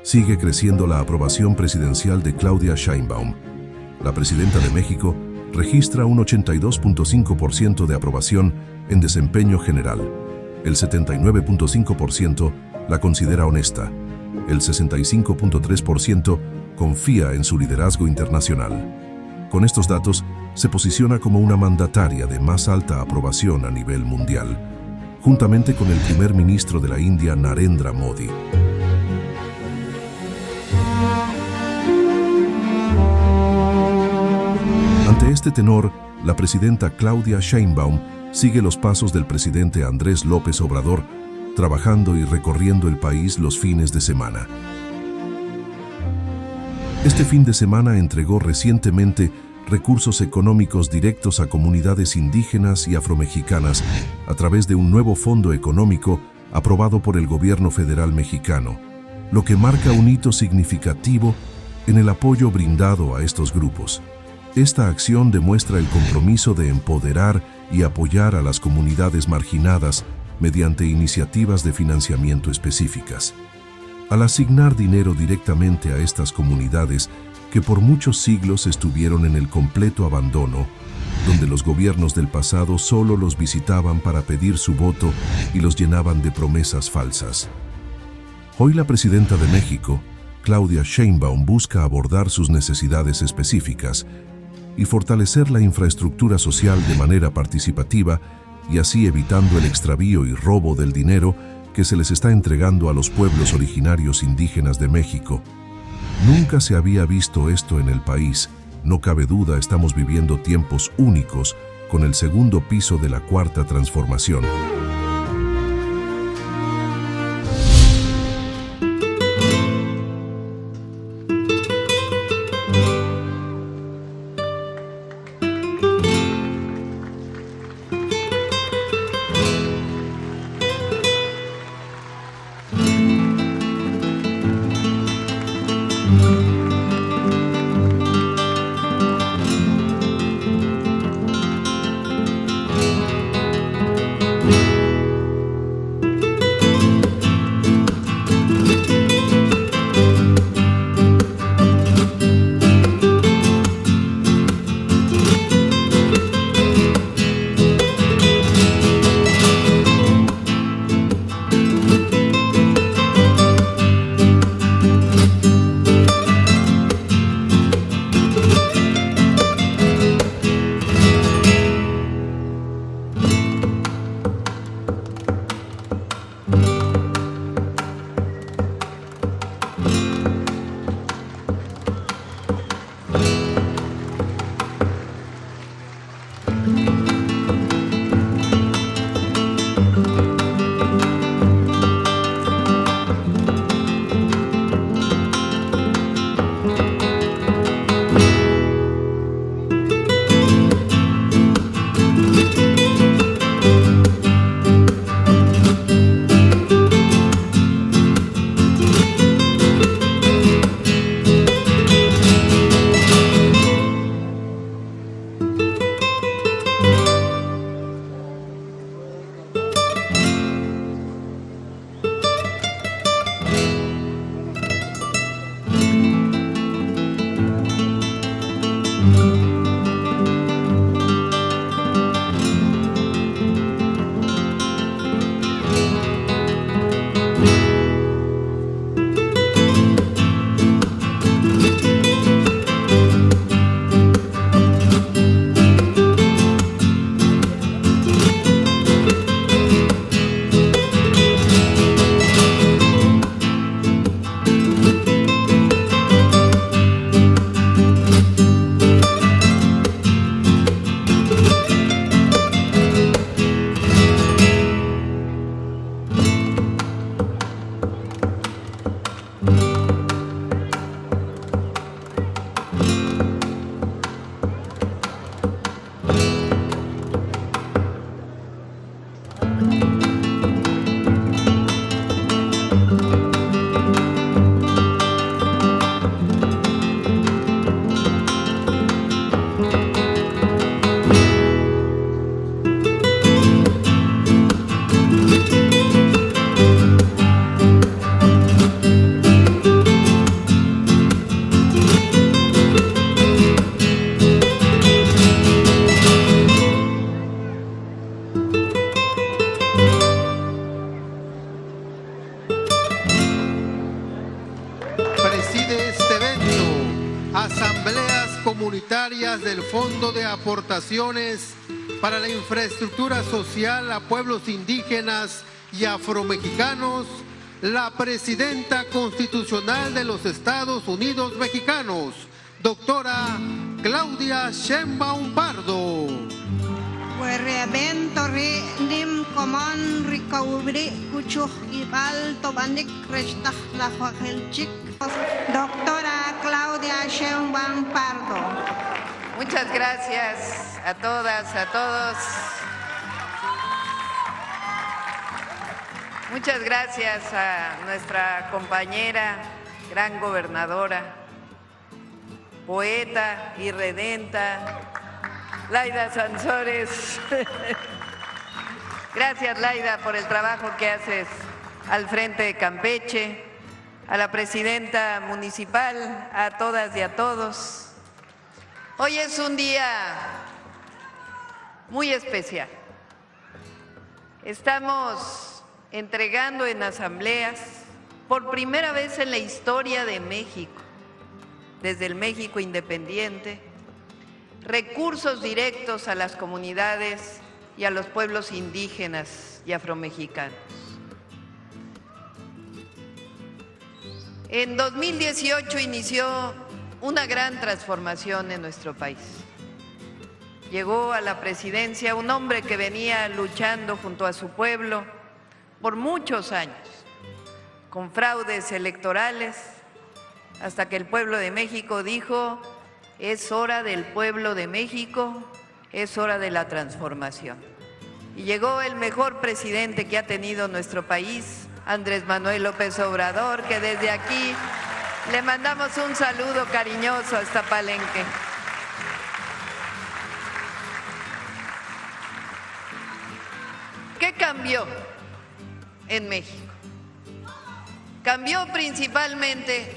sigue creciendo la aprobación presidencial de Claudia Sheinbaum. La presidenta de México registra un 82.5% de aprobación en desempeño general. El 79.5% la considera honesta. El 65.3% confía en su liderazgo internacional. Con estos datos, se posiciona como una mandataria de más alta aprobación a nivel mundial, juntamente con el primer ministro de la India, Narendra Modi. Ante este tenor, la presidenta Claudia Sheinbaum sigue los pasos del presidente Andrés López Obrador, trabajando y recorriendo el país los fines de semana. Este fin de semana entregó recientemente recursos económicos directos a comunidades indígenas y afromexicanas a través de un nuevo fondo económico aprobado por el gobierno federal mexicano, lo que marca un hito significativo en el apoyo brindado a estos grupos. Esta acción demuestra el compromiso de empoderar y apoyar a las comunidades marginadas mediante iniciativas de financiamiento específicas. Al asignar dinero directamente a estas comunidades que por muchos siglos estuvieron en el completo abandono, donde los gobiernos del pasado solo los visitaban para pedir su voto y los llenaban de promesas falsas. Hoy la presidenta de México, Claudia Sheinbaum, busca abordar sus necesidades específicas y fortalecer la infraestructura social de manera participativa y así evitando el extravío y robo del dinero que se les está entregando a los pueblos originarios indígenas de México. Nunca se había visto esto en el país. No cabe duda, estamos viviendo tiempos únicos con el segundo piso de la Cuarta Transformación. Preside este evento asambleas comunitarias del Fondo de Aportaciones para la Infraestructura Social a Pueblos Indígenas y Afromexicanos, la presidenta constitucional de los Estados Unidos Mexicanos, doctora Claudia Sheinbaum Pardo. Evento nim common recovery kuchuh ibal tobanik restah la Huajelchik, doctora Claudia Sheinbaum Pardo. Muchas gracias a todas, a todos. Muchas gracias a nuestra compañera, gran gobernadora, poeta y redenta, Laida Sansores. Gracias, Laida, por el trabajo que haces al frente de Campeche, a la presidenta municipal, a todas y a todos. Hoy es un día muy especial. Estamos entregando en asambleas, por primera vez en la historia de México, desde el México independiente, recursos directos a las comunidades y a los pueblos indígenas y afromexicanos. En 2018 inició una gran transformación en nuestro país. Llegó a la presidencia un hombre que venía luchando junto a su pueblo por muchos años, con fraudes electorales, hasta que el pueblo de México dijo: es hora del pueblo de México, es hora de la transformación. Y llegó el mejor presidente que ha tenido nuestro país, Andrés Manuel López Obrador, que desde aquí le mandamos un saludo cariñoso hasta Palenque. ¿Qué cambió en México? Cambió principalmente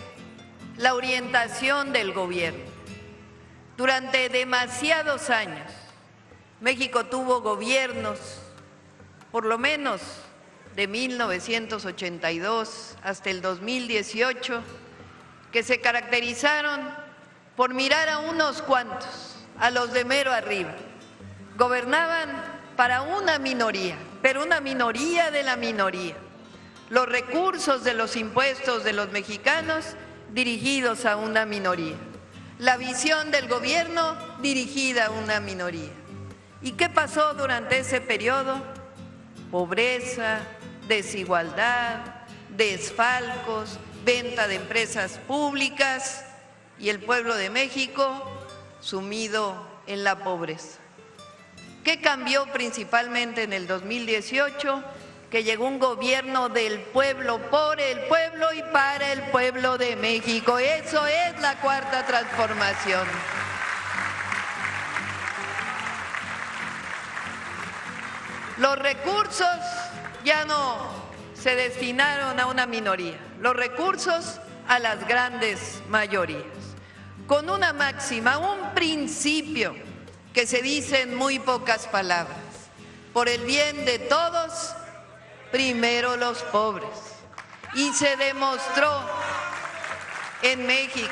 la orientación del gobierno. Durante demasiados años, México tuvo gobiernos, por lo menos de 1982 hasta el 2018, que se caracterizaron por mirar a unos cuantos, a los de mero arriba. Gobernaban para una minoría, pero una minoría de la minoría. Los recursos de los impuestos de los mexicanos dirigidos a una minoría. La visión del gobierno dirigida a una minoría. ¿Y qué pasó durante ese periodo? Pobreza, desigualdad, desfalcos, venta de empresas públicas y el pueblo de México sumido en la pobreza. ¿Qué cambió principalmente en el 2018? Que llegó un gobierno del pueblo, por el pueblo y para el pueblo de México. Eso es la cuarta transformación. Los recursos ya no se destinaron a una minoría, los recursos a las grandes mayorías. Con una máxima, un principio que se dice en muy pocas palabras: por el bien de todos, primero los pobres. Y se demostró en México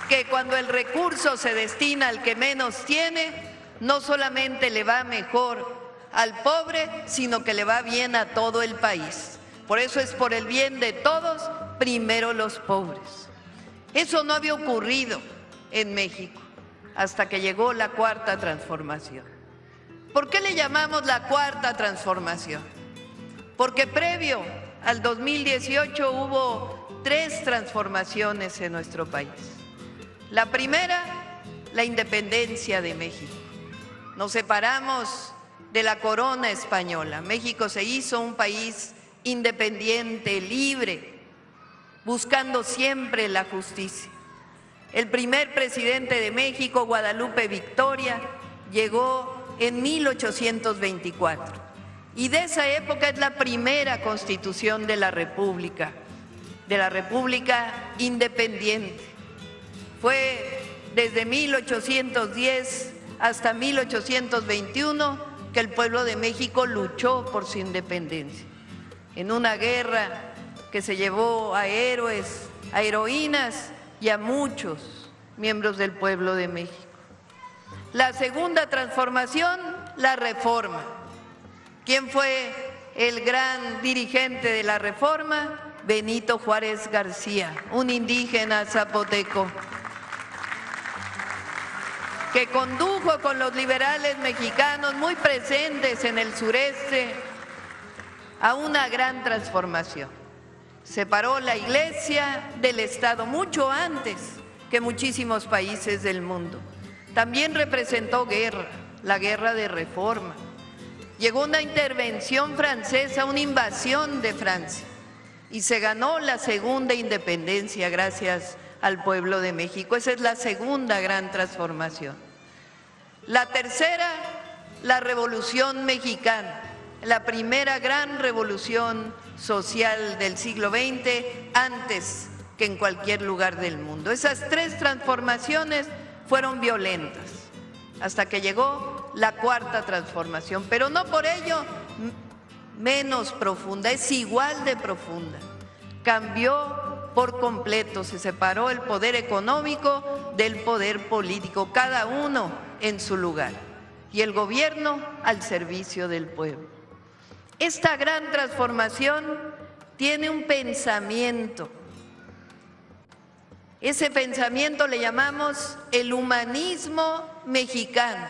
que cuando el recurso se destina al que menos tiene, no solamente le va mejor al pobre, sino que le va bien a todo el país. Por eso es por el bien de todos, primero los pobres. Eso no había ocurrido en México hasta que llegó la cuarta transformación. ¿Por qué le llamamos la cuarta transformación? Porque previo al 2018 hubo 3 transformaciones en nuestro país. La primera, la independencia de México. Nos separamos de la corona española. México se hizo un país independiente, libre, buscando siempre la justicia. El primer presidente de México, Guadalupe Victoria, llegó en 1824. Y de esa época es la primera constitución de la República independiente. Fue desde 1810 hasta 1821 que el pueblo de México luchó por su independencia, en una guerra que se llevó a héroes, a heroínas y a muchos miembros del pueblo de México. La segunda transformación, la reforma. ¿Quién fue el gran dirigente de la reforma? Benito Juárez García, un indígena zapoteco, que condujo con los liberales mexicanos muy presentes en el sureste a una gran transformación. Separó la Iglesia del Estado mucho antes que muchísimos países del mundo. También representó guerra, la guerra de reforma. Llegó una intervención francesa, una invasión de Francia, y se ganó la segunda independencia gracias al pueblo de México. Esa es la segunda gran transformación. La tercera, la Revolución Mexicana, la primera gran revolución social del siglo XX, antes que en cualquier lugar del mundo. Esas tres transformaciones fueron violentas, hasta que llegó la cuarta transformación, pero no por ello menos profunda, es igual de profunda. Cambió por completo, se separó el poder económico del poder político, cada uno en su lugar, y el gobierno al servicio del pueblo. Esta gran transformación tiene un pensamiento. Ese pensamiento le llamamos el humanismo mexicano.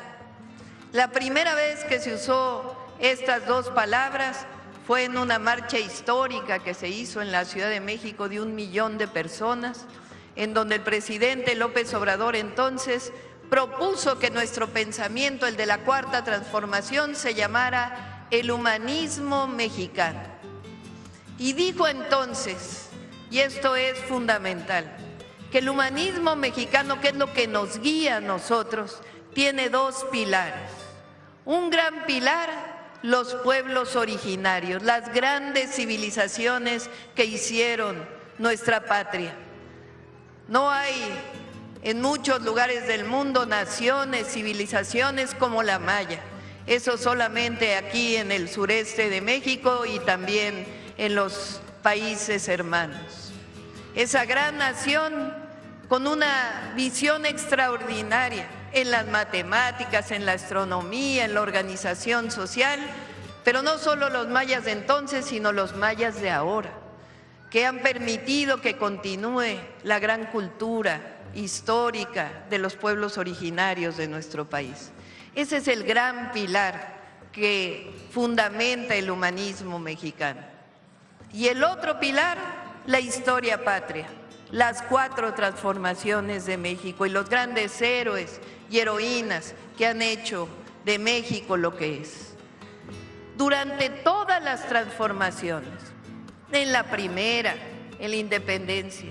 La primera vez que se usó estas dos palabras fue en una marcha histórica que se hizo en la Ciudad de México de 1 millón de personas, en donde el presidente López Obrador entonces propuso que nuestro pensamiento, el de la cuarta transformación, se llamara el humanismo mexicano. Y dijo entonces, y esto es fundamental, que el humanismo mexicano, que es lo que nos guía a nosotros, tiene dos pilares. Un gran pilar, los pueblos originarios, las grandes civilizaciones que hicieron nuestra patria. No hay en muchos lugares del mundo naciones, civilizaciones como la maya. Eso solamente aquí en el sureste de México y también en los países hermanos. Esa gran nación con una visión extraordinaria en las matemáticas, en la astronomía, en la organización social, pero no solo los mayas de entonces, sino los mayas de ahora, que han permitido que continúe la gran cultura histórica de los pueblos originarios de nuestro país. Ese es el gran pilar que fundamenta el humanismo mexicano. Y el otro pilar, la historia patria, las 4 transformaciones de México y los grandes héroes y heroínas que han hecho de México lo que es. Durante todas las transformaciones, en la primera, en la independencia,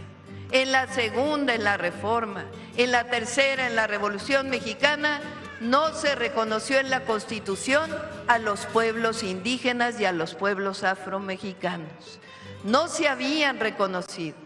en la segunda, en la reforma, en la tercera, en la Revolución Mexicana, no se reconoció en la Constitución a los pueblos indígenas y a los pueblos afromexicanos. No se habían reconocido.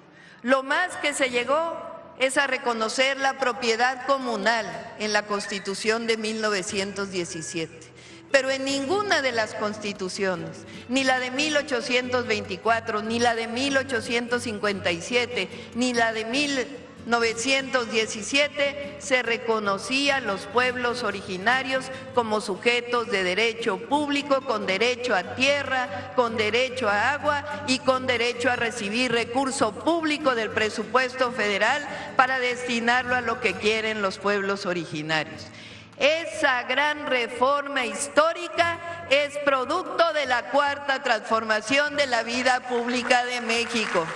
Lo más que se llegó es a reconocer la propiedad comunal en la Constitución de 1917. Pero en ninguna de las constituciones, ni la de 1824, ni la de 1857, ni la de 1917, se reconocía a los pueblos originarios como sujetos de derecho público, con derecho a tierra, con derecho a agua y con derecho a recibir recurso público del presupuesto federal para destinarlo a lo que quieren los pueblos originarios. Esa gran reforma histórica es producto de la cuarta transformación de la vida pública de México.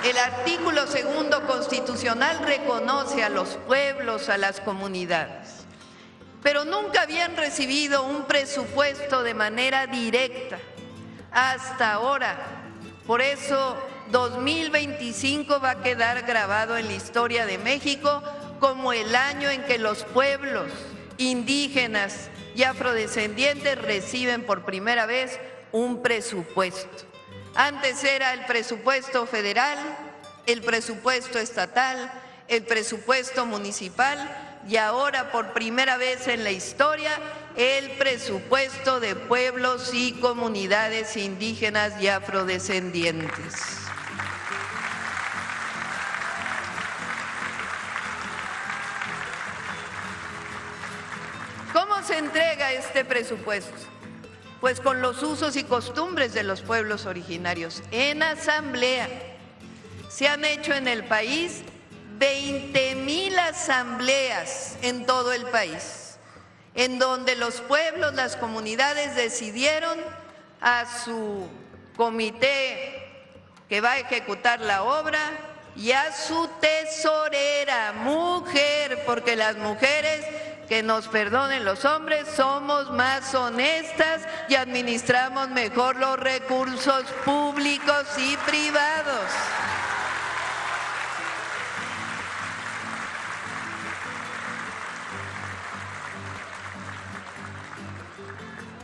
El artículo 2 constitucional reconoce a los pueblos, a las comunidades, pero nunca habían recibido un presupuesto de manera directa hasta ahora. Por eso 2025 va a quedar grabado en la historia de México como el año en que los pueblos indígenas y afrodescendientes reciben por primera vez un presupuesto. Antes era el presupuesto federal el presupuesto estatal, el presupuesto municipal y ahora por primera vez en la historia el presupuesto de pueblos y comunidades indígenas y afrodescendientes. ¿Cómo se entrega este presupuesto? Pues con los usos y costumbres de los pueblos originarios, en asamblea. Se han hecho en el país 20,000 asambleas en todo el país, en donde los pueblos, las comunidades decidieron a su comité que va a ejecutar la obra y a su tesorera, mujer, porque las mujeres, que nos perdonen los hombres, somos más honestas y administramos mejor los recursos públicos y privados.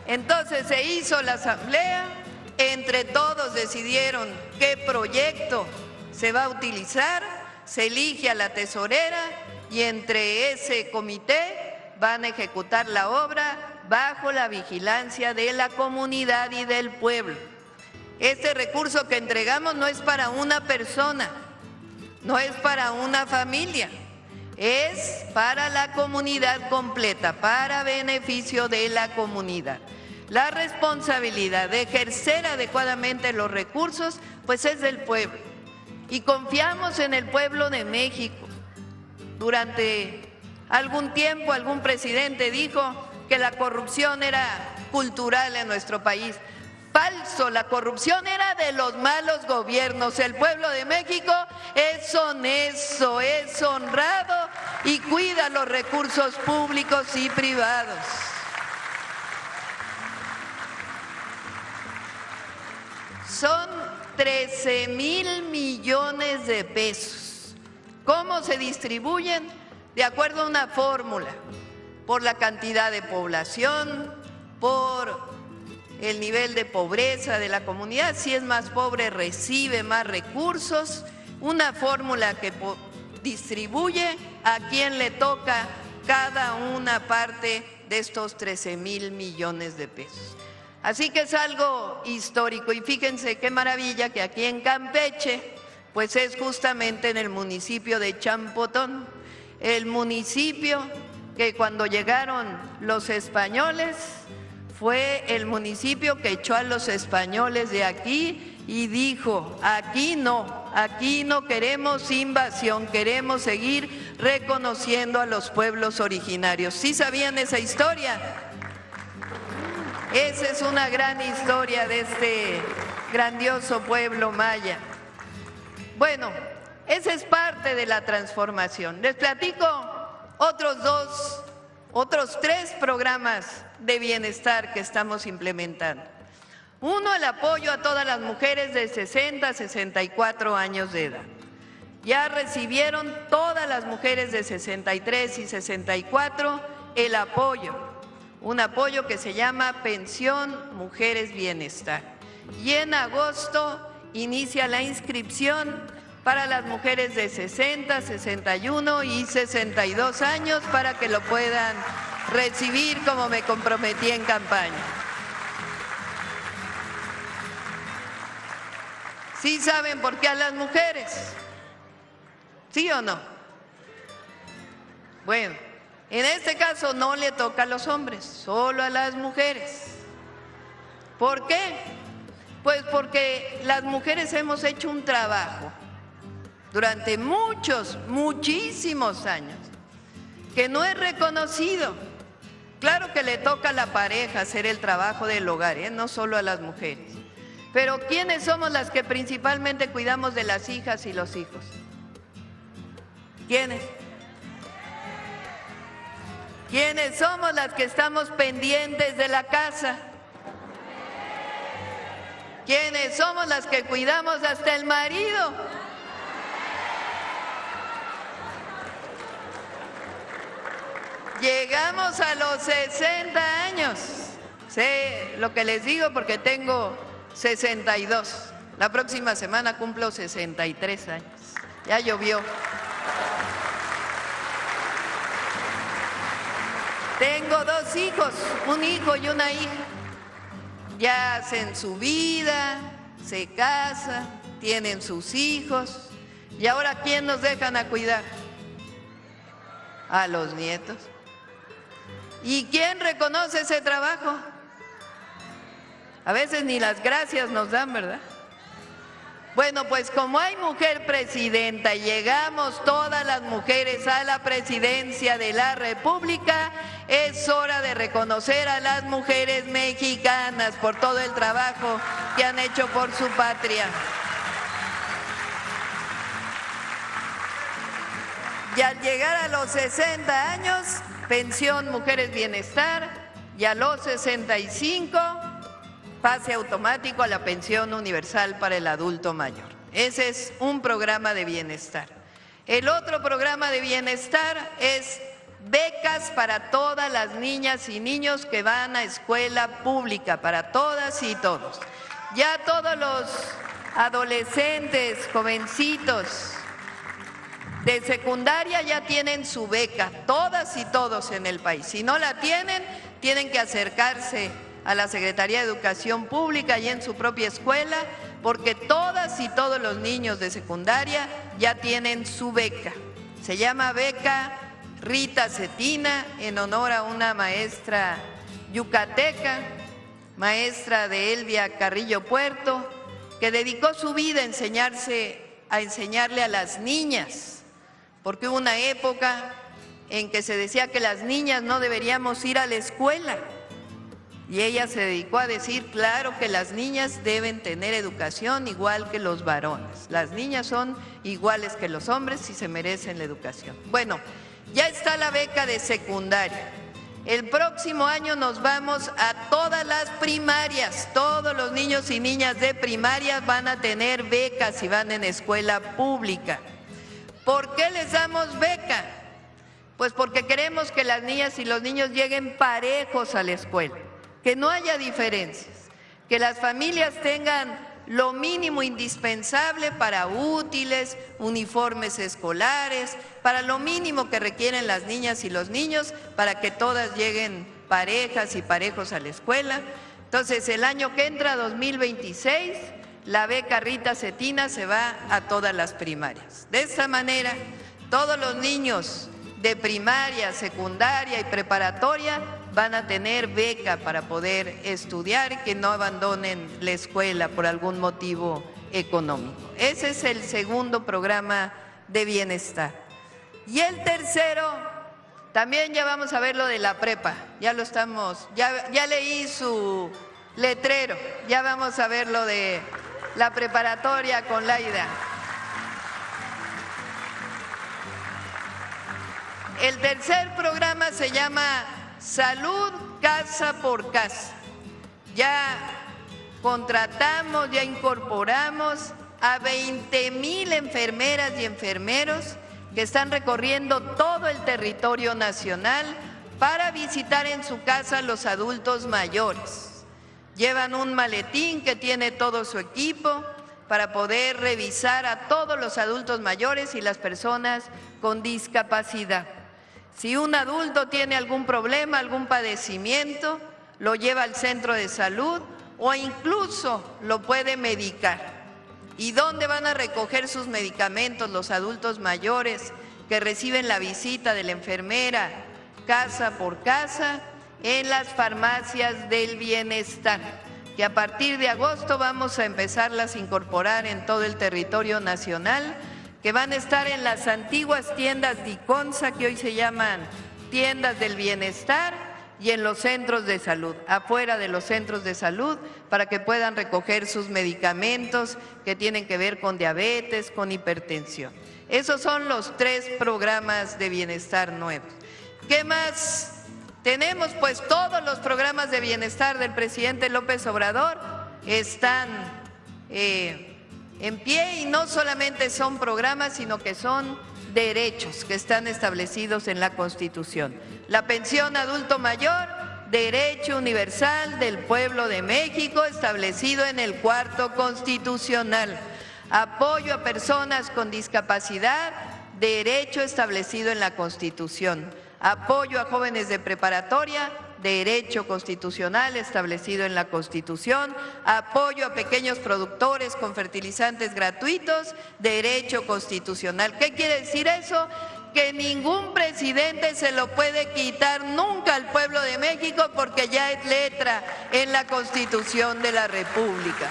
Entonces se hizo la asamblea, entre todos decidieron qué proyecto se va a utilizar, se elige a la tesorera y entre ese comité van a ejecutar la obra bajo la vigilancia de la comunidad y del pueblo. Este recurso que entregamos no es para una persona, no es para una familia, es para la comunidad completa, para beneficio de la comunidad. La responsabilidad de ejercer adecuadamente los recursos, pues es del pueblo. Y confiamos en el pueblo de México. Durante algún tiempo, algún presidente dijo que la corrupción era cultural en nuestro país. Falso, la corrupción era de los malos gobiernos. El pueblo de México es honesto, es honrado y cuida los recursos públicos y privados. Son 13,000 millones de pesos. ¿Cómo se distribuyen? De acuerdo a una fórmula, por la cantidad de población, por el nivel de pobreza de la comunidad. Si es más pobre, recibe más recursos. Una fórmula que distribuye a quien le toca cada una parte de estos 13,000 millones de pesos. Así que es algo histórico y fíjense qué maravilla que aquí en Campeche, pues es justamente en el municipio de Champotón, el municipio que cuando llegaron los españoles fue el municipio que echó a los españoles de aquí y dijo, aquí no queremos invasión, queremos seguir reconociendo a los pueblos originarios. ¿Sí sabían esa historia? Esa es una gran historia de este grandioso pueblo maya. Bueno, esa es parte de la transformación. Les platico otros 3 programas de bienestar que estamos implementando. Uno, el apoyo a todas las mujeres de 60 a 64 años de edad. Ya recibieron todas las mujeres de 63 y 64 el apoyo. Un apoyo que se llama Pensión Mujeres Bienestar. Y en agosto inicia la inscripción para las mujeres de 60, 61 y 62 años para que lo puedan recibir como me comprometí en campaña. ¿Sí saben por qué a las mujeres? ¿Sí o no? Bueno, en este caso no le toca a los hombres, solo a las mujeres. ¿Por qué? Pues porque las mujeres hemos hecho un trabajo durante muchísimos años, que no es reconocido. Claro que le toca a la pareja hacer el trabajo del hogar, no solo a las mujeres. Pero ¿quiénes somos las que principalmente cuidamos de las hijas y los hijos? ¿Quiénes? ¿Quiénes somos las que estamos pendientes de la casa? ¿Quiénes somos las que cuidamos hasta el marido? Llegamos a los 60 años. Sé lo que les digo porque tengo 62. La próxima semana cumplo 63 años. ya llovió. Tengo 2 hijos, un hijo y una hija. Ya hacen su vida, se casan, tienen sus hijos. ¿Y ahora quién nos dejan a cuidar? A los nietos. ¿Y quién reconoce ese trabajo? A veces ni las gracias nos dan, ¿verdad? Bueno, pues como hay mujer presidenta y llegamos todas las mujeres a la presidencia de la República, es hora de reconocer a las mujeres mexicanas por todo el trabajo que han hecho por su patria. Y al llegar a los 60 años, pensión Mujeres Bienestar, y a los 65, pase automático a la pensión universal para el adulto mayor. Ese es un programa de bienestar. El otro programa de bienestar es becas para todas las niñas y niños que van a escuela pública, para todas y todos. Ya todos los adolescentes, jovencitos de secundaria ya tienen su beca, todas y todos en el país. Si no la tienen, tienen que acercarse a la Secretaría de Educación Pública y en su propia escuela, porque todas y todos los niños de secundaria ya tienen su beca. Se llama beca Rita Cetina, en honor a una maestra yucateca, maestra de Elvia Carrillo Puerto, que dedicó su vida a enseñarle a las niñas, porque hubo una época en que se decía que las niñas no deberíamos ir a la escuela. Y ella se dedicó a decir, claro que las niñas deben tener educación igual que los varones. Las niñas son iguales que los hombres y se merecen la educación. Bueno, ya está la beca de secundaria. El próximo año nos vamos a todas las primarias. Todos los niños y niñas de primaria van a tener becas si van en escuela pública. ¿Por qué les damos beca? Pues porque queremos que las niñas y los niños lleguen parejos a la escuela. Que no haya diferencias, que las familias tengan lo mínimo indispensable para útiles, uniformes escolares, para lo mínimo que requieren las niñas y los niños, para que todas lleguen parejas y parejos a la escuela. Entonces, el año que entra, 2026, la beca Rita Cetina se va a todas las primarias. De esta manera, todos los niños de primaria, secundaria y preparatoria van a tener beca para poder estudiar y que no abandonen la escuela por algún motivo económico. Ese es el segundo programa de bienestar. Y el tercero, también ya vamos a ver lo de la prepa, ya leí su letrero, ya vamos a ver lo de la preparatoria con Laida. El tercer programa se llama Salud Casa por Casa. Ya contratamos, ya incorporamos a 20,000 enfermeras y enfermeros que están recorriendo todo el territorio nacional para visitar en su casa a los adultos mayores. Llevan un maletín que tiene todo su equipo para poder revisar a todos los adultos mayores y las personas con discapacidad. Si un adulto tiene algún problema, algún padecimiento, lo lleva al centro de salud o incluso lo puede medicar. ¿Y dónde van a recoger sus medicamentos los adultos mayores que reciben la visita de la enfermera casa por casa? En las farmacias del bienestar, que a partir de agosto vamos a empezarlas a incorporar en todo el territorio nacional, que van a estar en las antiguas tiendas Diconsa, que hoy se llaman tiendas del bienestar, y en los centros de salud, afuera de los centros de salud, para que puedan recoger sus medicamentos que tienen que ver con diabetes, con hipertensión. Esos son los 3 programas de bienestar nuevos. ¿Qué más tenemos? Pues todos los programas de bienestar del presidente López Obrador están en pie, y no solamente son programas, sino que son derechos que están establecidos en la Constitución. La pensión adulto mayor, derecho universal del pueblo de México, establecido en el 4º constitucional. Apoyo a personas con discapacidad, derecho establecido en la Constitución. Apoyo a jóvenes de preparatoria, derecho constitucional establecido en la Constitución. Apoyo a pequeños productores con fertilizantes gratuitos, derecho constitucional. ¿Qué quiere decir eso? Que ningún presidente se lo puede quitar nunca al pueblo de México porque ya es letra en la Constitución de la República.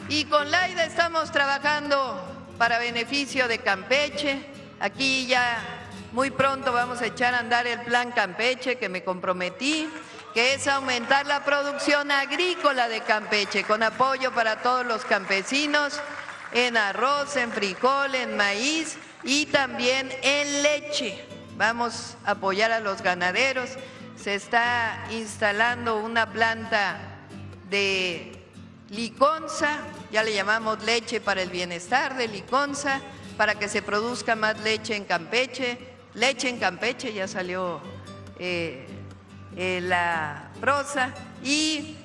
Y con Laida estamos trabajando para beneficio de Campeche. Aquí ya muy pronto vamos a echar a andar el Plan Campeche que me comprometí, que es aumentar la producción agrícola de Campeche con apoyo para todos los campesinos en arroz, en frijol, en maíz y también en leche. Vamos a apoyar a los ganaderos. Se está instalando una planta de liconza, ya le llamamos leche para el bienestar de liconza, para que se produzca más leche en Campeche. Leche en Campeche, ya salió la prosa y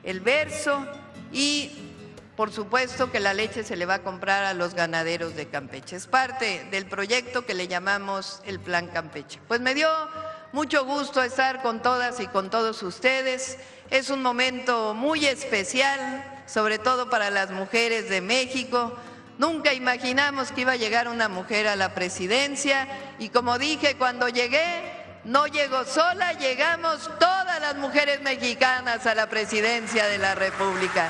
el verso, y por supuesto que la leche se le va a comprar a los ganaderos de Campeche. Es parte del proyecto que le llamamos el Plan Campeche. Pues me dio mucho gusto estar con todas y con todos ustedes. Es un momento muy especial, sobre todo para las mujeres de México. Nunca imaginamos que iba a llegar una mujer a la presidencia y como dije cuando llegué, no llego sola, llegamos todas las mujeres mexicanas a la presidencia de la República.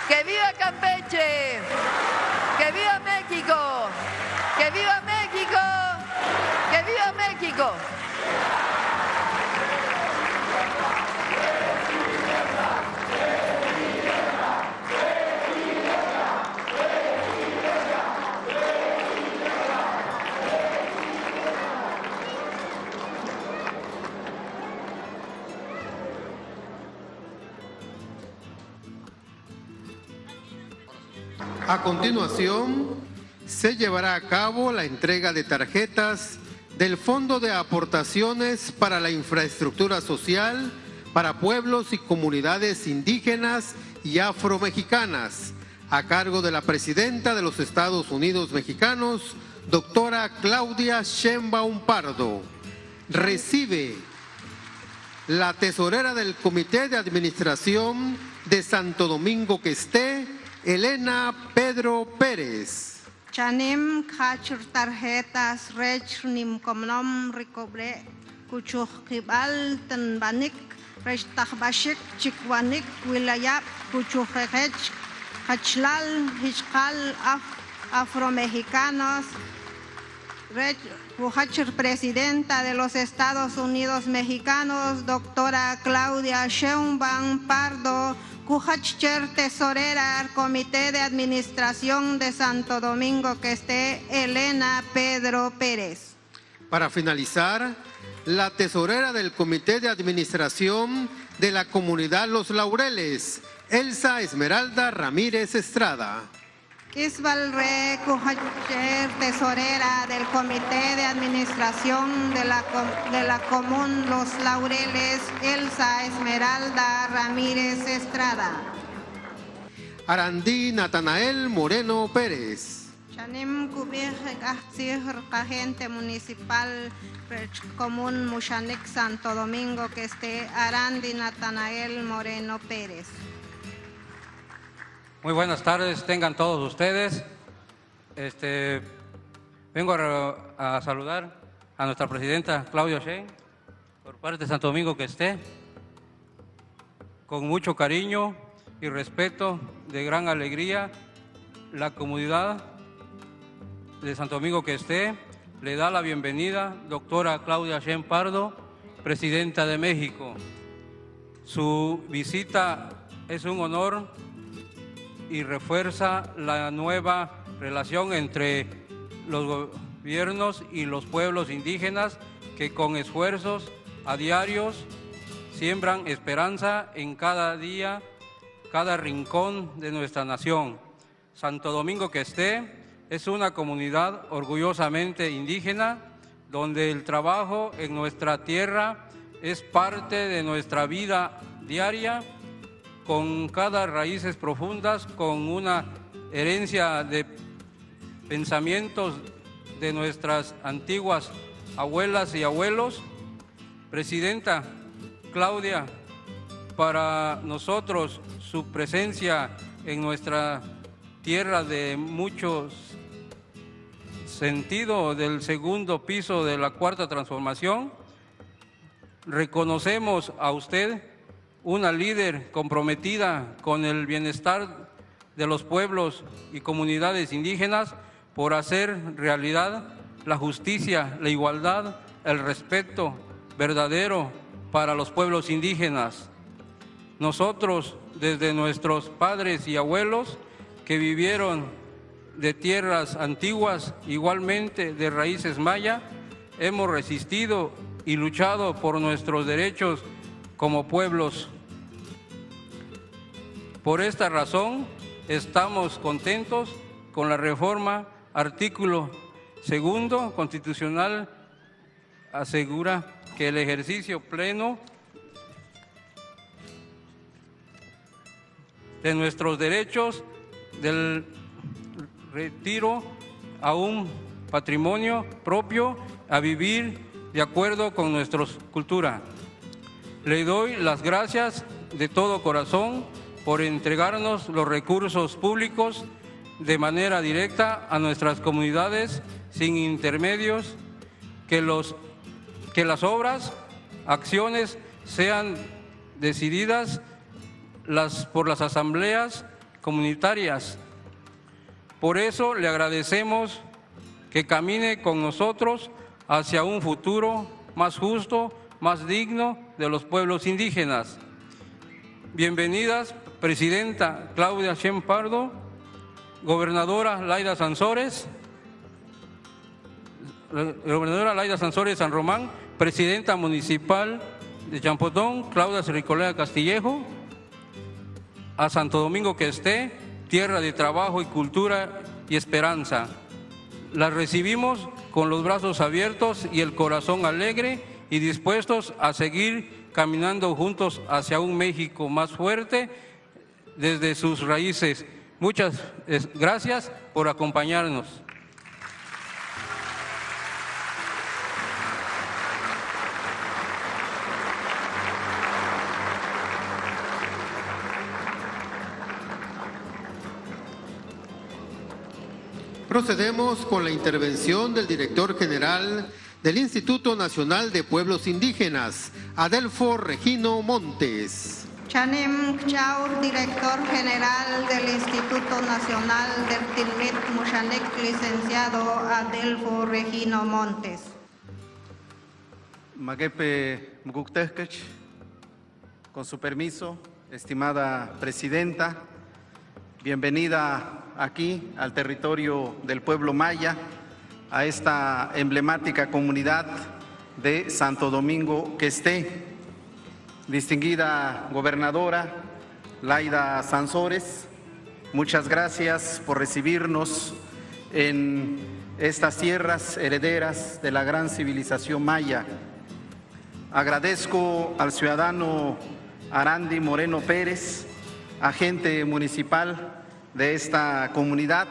¡Que viva Campeche! ¡Que viva México! ¡Que viva México! ¡Que viva México! A continuación, se llevará a cabo la entrega de tarjetas del Fondo de Aportaciones para la Infraestructura Social para Pueblos y Comunidades Indígenas y Afromexicanas, a cargo de la Presidenta de los Estados Unidos Mexicanos, doctora Claudia Sheinbaum Pardo. Recibe la tesorera del Comité de Administración de Santo Domingo que esté, Elena Pedro Pérez. Chanim kachur tarjetas rech nim komnom recobre kuchuh kibal tanbanik rech tahbashik chikwanik wilayap kuchuh rech hachlal hichkal afromexicanos rech Puhachur, Presidenta de los Estados Unidos Mexicanos, doctora Claudia Sheinbaum Pardo, Cujachcher, tesorera al Comité de Administración de Santo Domingo que esté, Elena Pedro Pérez. Para finalizar, la tesorera del Comité de Administración de la Comunidad Los Laureles, Elsa Esmeralda Ramírez Estrada. Isbal Re Cujachcher, tesorera del Comité de Administración de la Común Los Laureles, Elsa Esmeralda Ramírez Estrada. Arandí Natanael Moreno Pérez. Chanim Kubir Agente Municipal Común Mushanek Santo Domingo que esté, Arandí Natanael Moreno Pérez. Muy buenas tardes, tengan todos ustedes. Vengo a saludar a nuestra presidenta Claudia Sheinbaum por parte de Santo Domingo que esté, con mucho cariño y respeto, de gran alegría. La comunidad de Santo Domingo que esté le da la bienvenida, doctora Claudia Sheinbaum Pardo, presidenta de México. Su visita es un honor y refuerza la nueva relación entre los gobiernos y los pueblos indígenas que con esfuerzos a diarios siembran esperanza en cada día, cada rincón de nuestra nación. Santo Domingo que esté es una comunidad orgullosamente indígena donde el trabajo en nuestra tierra es parte de nuestra vida diaria, con cada raíces profundas, con una herencia de pensamientos de nuestras antiguas abuelas y abuelos. Presidenta Claudia, para nosotros su presencia en nuestra tierra de muchos sentido, del segundo piso de la Cuarta Transformación, reconocemos a usted una líder comprometida con el bienestar de los pueblos y comunidades indígenas por hacer realidad la justicia, la igualdad, el respeto verdadero para los pueblos indígenas. Nosotros, desde nuestros padres y abuelos que vivieron de tierras antiguas, igualmente de raíces maya, hemos resistido y luchado por nuestros derechos como pueblos. Por esta razón, estamos contentos con la reforma artículo 2 constitucional asegura que el ejercicio pleno de nuestros derechos del retiro a un patrimonio propio, a vivir de acuerdo con nuestra cultura. Le doy las gracias de todo corazón por entregarnos los recursos públicos de manera directa a nuestras comunidades sin intermedios, que las obras, acciones sean decididas por las asambleas comunitarias. Por eso le agradecemos que camine con nosotros hacia un futuro más justo, más digno de los pueblos indígenas. Bienvenidas, Presidenta Claudia Sheinbaum Pardo, Gobernadora Laida Sansores San Román, Presidenta Municipal de Champotón, Claudia Ricolea Castillejo, a Santo Domingo que esté, tierra de trabajo y cultura y esperanza. Las recibimos con los brazos abiertos y el corazón alegre y dispuestos a seguir caminando juntos hacia un México más fuerte desde sus raíces. Muchas gracias por acompañarnos. Procedemos con la intervención del director general del Instituto Nacional de Pueblos Indígenas, Adelfo Regino Montes. Chanem Chaur, director general del Instituto Nacional del Tilmit Mushanek, licenciado Adelfo Regino Montes. Maguepe Mguktejkech, con su permiso, estimada presidenta, bienvenida aquí al territorio del pueblo maya, a esta emblemática comunidad de Santo Domingo que esté. Distinguida gobernadora Laida Sansores, muchas gracias por recibirnos en estas tierras herederas de la gran civilización maya. Agradezco al ciudadano Arandi Moreno Pérez, agente municipal de esta comunidad,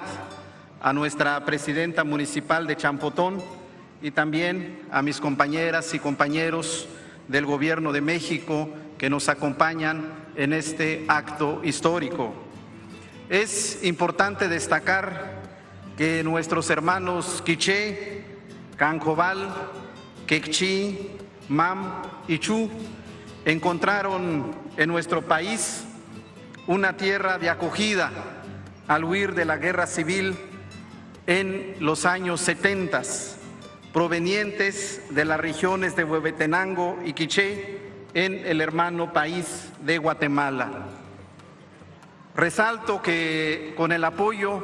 a nuestra presidenta municipal de Champotón y también a mis compañeras y compañeros del Gobierno de México que nos acompañan en este acto histórico. Es importante destacar que nuestros hermanos Quiché, Canjobal, Quechí, Mam y Chu encontraron en nuestro país una tierra de acogida al huir de la guerra civil en los años 70, provenientes de las regiones de Huehuetenango y Quiché en el hermano país de Guatemala. Resalto que con el apoyo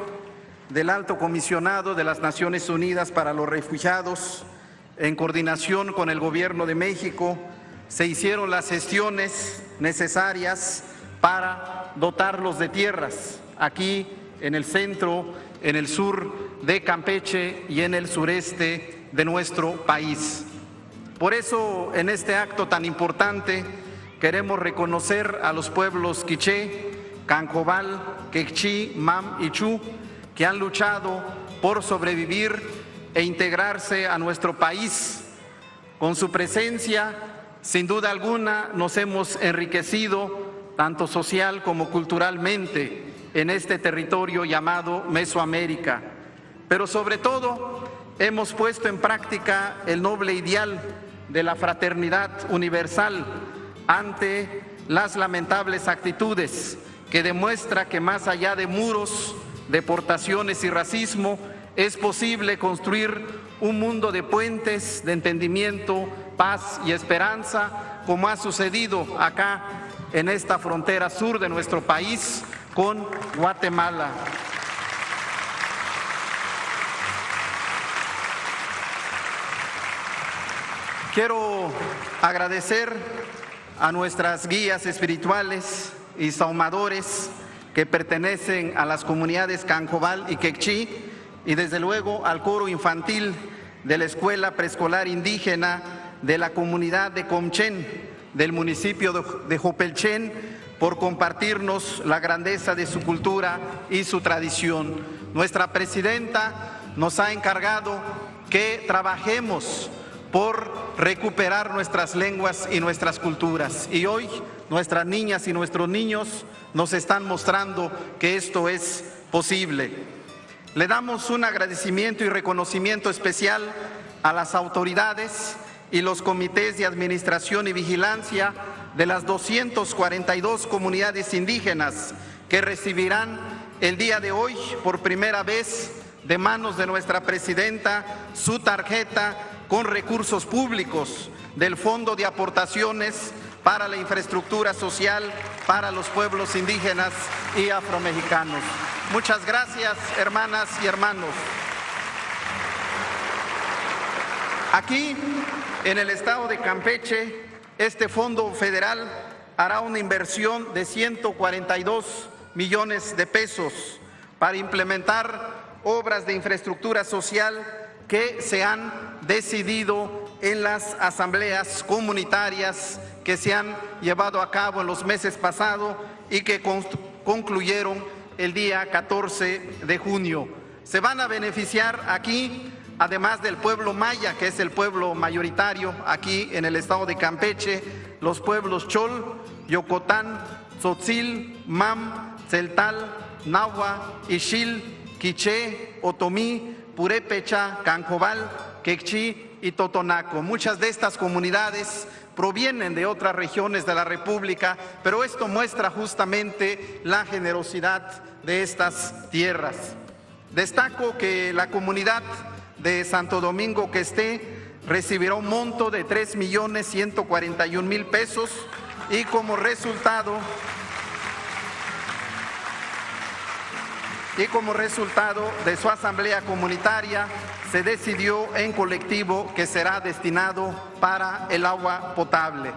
del Alto Comisionado de las Naciones Unidas para los Refugiados, en coordinación con el Gobierno de México, se hicieron las gestiones necesarias para dotarlos de tierras aquí en el centro, en el sur de Campeche y en el sureste de nuestro país. Por eso, en este acto tan importante, queremos reconocer a los pueblos quiché, Cancobal, Quechí, Mam y Chu, que han luchado por sobrevivir e integrarse a nuestro país. Con su presencia, sin duda alguna, nos hemos enriquecido tanto social como culturalmente en este territorio llamado Mesoamérica. Pero sobre todo, hemos puesto en práctica el noble ideal de la fraternidad universal ante las lamentables actitudes que demuestra que más allá de muros, deportaciones y racismo, es posible construir un mundo de puentes, de entendimiento, paz y esperanza, como ha sucedido acá en esta frontera sur de nuestro país con Guatemala. Quiero agradecer a nuestras guías espirituales y saumadores que pertenecen a las comunidades Cancobal y Quechí, y desde luego al coro infantil de la Escuela Preescolar Indígena de la comunidad de Comchén, del municipio de Jopelchen, por compartirnos la grandeza de su cultura y su tradición. Nuestra presidenta nos ha encargado que trabajemos por recuperar nuestras lenguas y nuestras culturas. Y hoy nuestras niñas y nuestros niños nos están mostrando que esto es posible. Le damos un agradecimiento y reconocimiento especial a las autoridades y los comités de administración y vigilancia de las 242 comunidades indígenas que recibirán el día de hoy por primera vez de manos de nuestra presidenta su tarjeta con recursos públicos del Fondo de Aportaciones para la Infraestructura Social para los pueblos indígenas y afromexicanos. Muchas gracias, hermanas y hermanos. Aquí, en el estado de Campeche, este fondo federal hará una inversión de 142 millones de pesos para implementar obras de infraestructura social que se han decidido en las asambleas comunitarias que se han llevado a cabo en los meses pasados y que concluyeron el día 14 de junio. Se van a beneficiar aquí, además del pueblo maya, que es el pueblo mayoritario aquí en el estado de Campeche, los pueblos Chol, Yocotán, Tzotzil, Mam, Tzeltal, Nahua, Ixil, Quiché, Otomí, Purépecha, Cancobal, Quechí y Totonaco. Muchas de estas comunidades provienen de otras regiones de la República, pero esto muestra justamente la generosidad de estas tierras. Destaco que la comunidad de Santo Domingo Questé recibirá un monto de 3.141.000 pesos y como resultado de su asamblea comunitaria se decidió en colectivo que será destinado para el agua potable.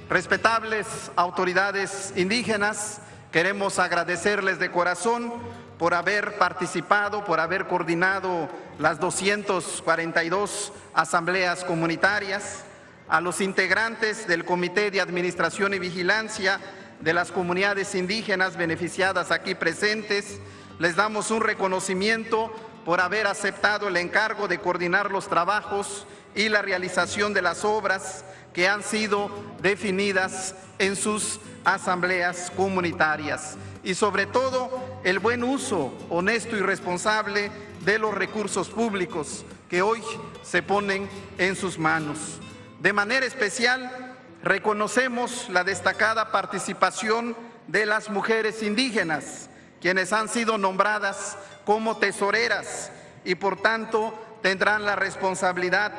Respetables autoridades indígenas, queremos agradecerles de corazón por haber participado, por haber coordinado las 242 asambleas comunitarias, a los integrantes del Comité de Administración y Vigilancia de las comunidades indígenas beneficiadas aquí presentes. Les damos un reconocimiento por haber aceptado el encargo de coordinar los trabajos y la realización de las obras que han sido definidas en sus asambleas comunitarias. Y sobre todo, el buen uso honesto y responsable de los recursos públicos que hoy se ponen en sus manos. De manera especial, reconocemos la destacada participación de las mujeres indígenas, quienes han sido nombradas como tesoreras y por tanto tendrán la responsabilidad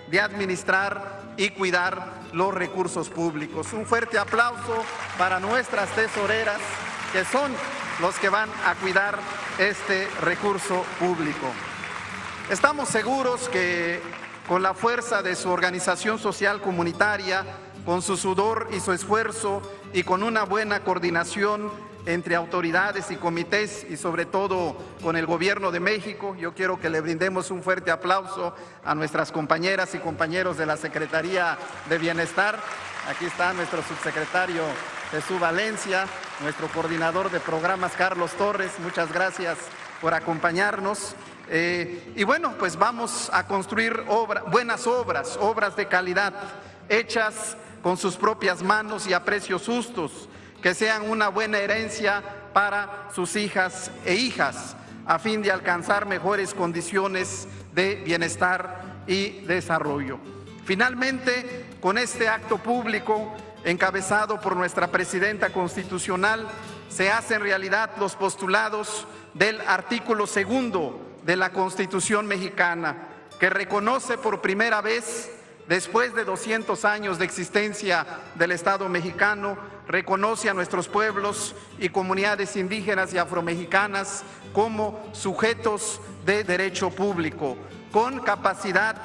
de administrar y cuidar los recursos públicos. Un fuerte aplauso para nuestras tesoreras, que son los que van a cuidar este recurso público. Estamos seguros que con la fuerza de su organización social comunitaria, con su sudor y su esfuerzo y con una buena coordinación entre autoridades y comités y sobre todo con el Gobierno de México. Yo quiero que le brindemos un fuerte aplauso a nuestras compañeras y compañeros de la Secretaría de Bienestar. Aquí está nuestro subsecretario Jesús Valencia, nuestro coordinador de programas Carlos Torres. Muchas gracias por acompañarnos. Y bueno, pues vamos a construir buenas obras de calidad, hechas con sus propias manos y a precios justos, que sean una buena herencia para sus hijas e hijas, a fin de alcanzar mejores condiciones de bienestar y desarrollo. Finalmente, con este acto público, encabezado por nuestra Presidenta Constitucional, se hacen realidad los postulados del artículo 2 de la Constitución mexicana, que reconoce por primera vez, después de 200 años de existencia del Estado mexicano, reconoce a nuestros pueblos y comunidades indígenas y afromexicanas como sujetos de derecho público, con capacidad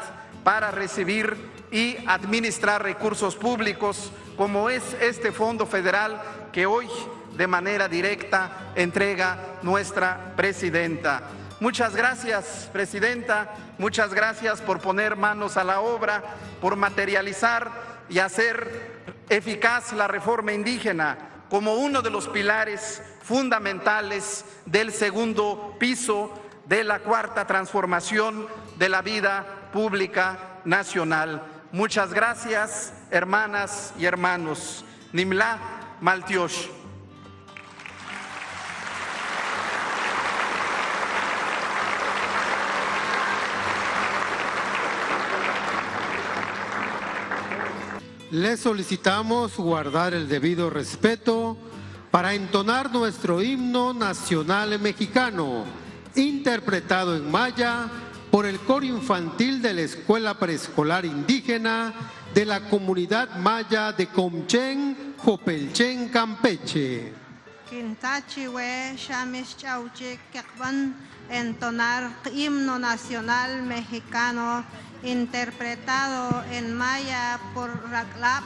para recibir y administrar recursos públicos, como es este Fondo Federal que hoy de manera directa entrega nuestra Presidenta. Muchas gracias, Presidenta, muchas gracias por poner manos a la obra, por materializar y hacer eficaz la reforma indígena como uno de los pilares fundamentales del segundo piso de la cuarta transformación de la vida pública nacional. Muchas gracias, hermanas y hermanos. Nimla Maltiosh. Les solicitamos guardar el debido respeto para entonar nuestro himno nacional mexicano, interpretado en maya por el coro infantil de la Escuela Preescolar Indígena de la Comunidad Maya de Comchen, Jopelchen, Campeche. Quintachiwe, Shamis Chauche, Kekban, entonar himno nacional mexicano, interpretado en maya por la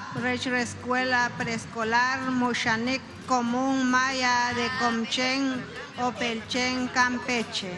Escuela Preescolar Mushanik Común Maya de Comchen, Opelchen, Campeche.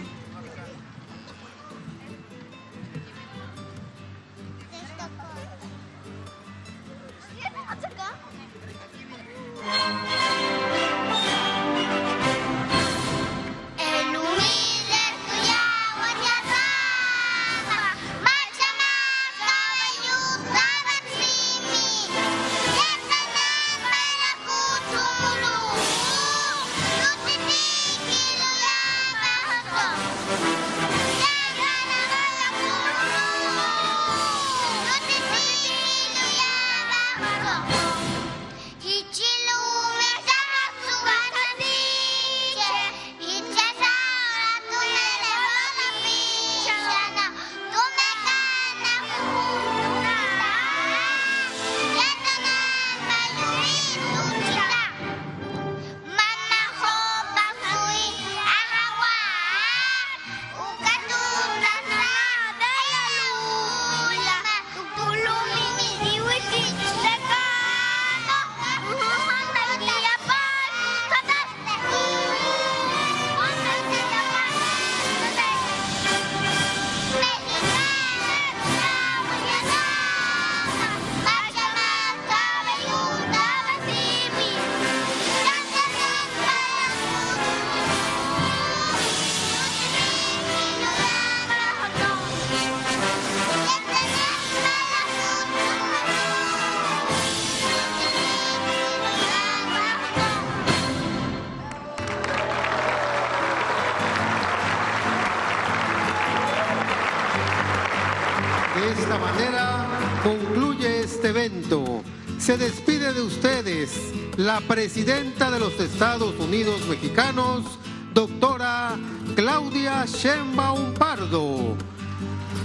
De esta manera concluye este evento. Se despide de ustedes la Presidenta de los Estados Unidos Mexicanos, doctora Claudia Sheinbaum Pardo.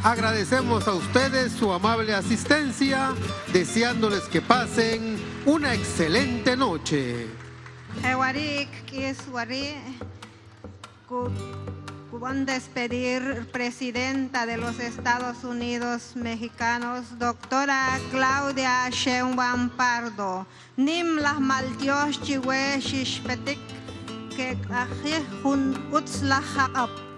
Agradecemos a ustedes su amable asistencia, deseándoles que pasen una excelente noche. Van a despedir Presidenta de los Estados Unidos Mexicanos, doctora Claudia Sheinbaum Pardo. Nim las maltios chiwe shishpetik kek ahi hun utslahakap.